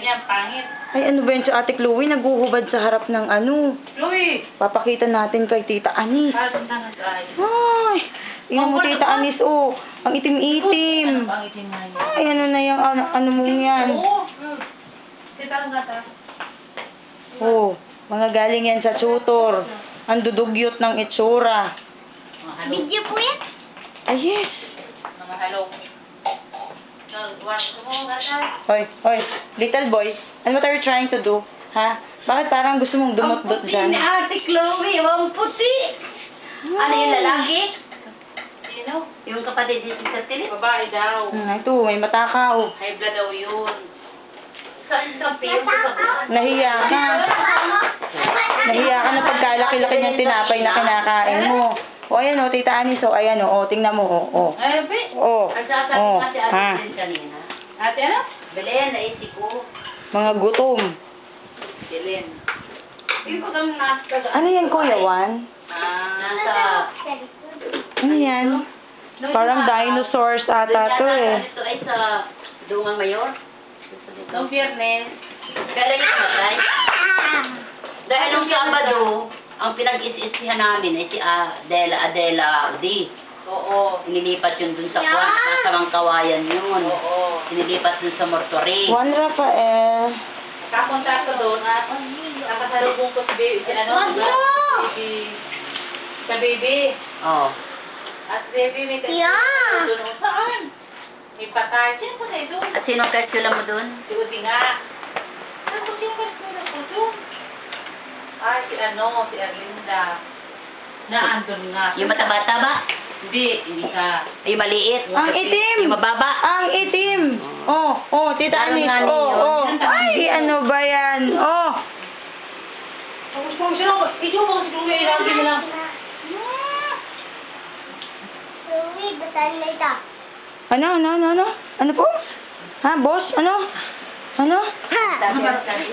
yan, pangit. Ay, ano ba yun si Ate Chloe? Naguhubad sa harap ng ano. Chloe! Papakita natin kay Tita Anis. Parang na nag-ayos. Ay, tingnan mo Tita Anis, oh. Ang itim-itim. Ano pangitin na yun? Ay, ano na yung, ano mong yan. Oo. Kita lang gata. Oh, mga galing yan sa tutor. Ang dudugyot ng itsura. Mga halong. Video po yan? Ay, yes. Mga halong. Gusto mo, gata? Hoy, hoy, little boy. Ano what are you trying to do? Ha? Bakit parang gusto mong dumot-dot dyan? Ang puti ni Ate Chloe, ang puti. Ano yung lalaki? Sino? Yung kapatid ni Tita Tilly? Babae daw. Ito, may matakaw. High blood daw yun. Saan sa piyo? Nahiya ka. Nahiya ka na pagkalaki-laki ng tinapay na kinakain mo. O, ayan o, Tita Anis, o, ayan o, tingnan mo, o. Ay, be. O, Ang sasabi o, nga si Ate ha, Tilly kanina. Ate, ano? Belen, naisip ko. mga gutom. Silin. Hindi ko kang nasa. Ano yan, Kuya Juan? Nasa... Ano yan? Parang dinosaurs ata to eh. Ito ay sa Dungang Mayor. Noong Biyernes. Kailan yung matay? Dahil nung Sabado, ang pinag-is-isihan namin ay si Adela D. Oo. Inilipat yun dun sa kwan, sa Mangkawayan yun. Oo. Inilipat dun sa mortuary. Juan Rafael. Kapunta ko doon at nakasalubong ko si baby. Si ano? Ano? Baby. Sa baby. Oh. At baby may kasi Yeah. doon. Saan? May patay. Sino patay doon? At sinong katsula mo dun? Si Udi nga. Ano sino patay ko doon? Ay, si ano, si Arlinda. Naandun nga. Yung mataba-taba ba? Hindi ka. Ay, yung maliit. Ang itim! Yung mababa. Ang itim! Oh, oh, Tita Parang Anis, nga oh, yun. oh. Ay, ano ba yan? Oh. Tapos kung sino, ito mo si Chloe, lagi mo lang. Uy, bataan na ito. Ano? Ano po? Ha, boss? Ano? Ano? Sabi ang sabi.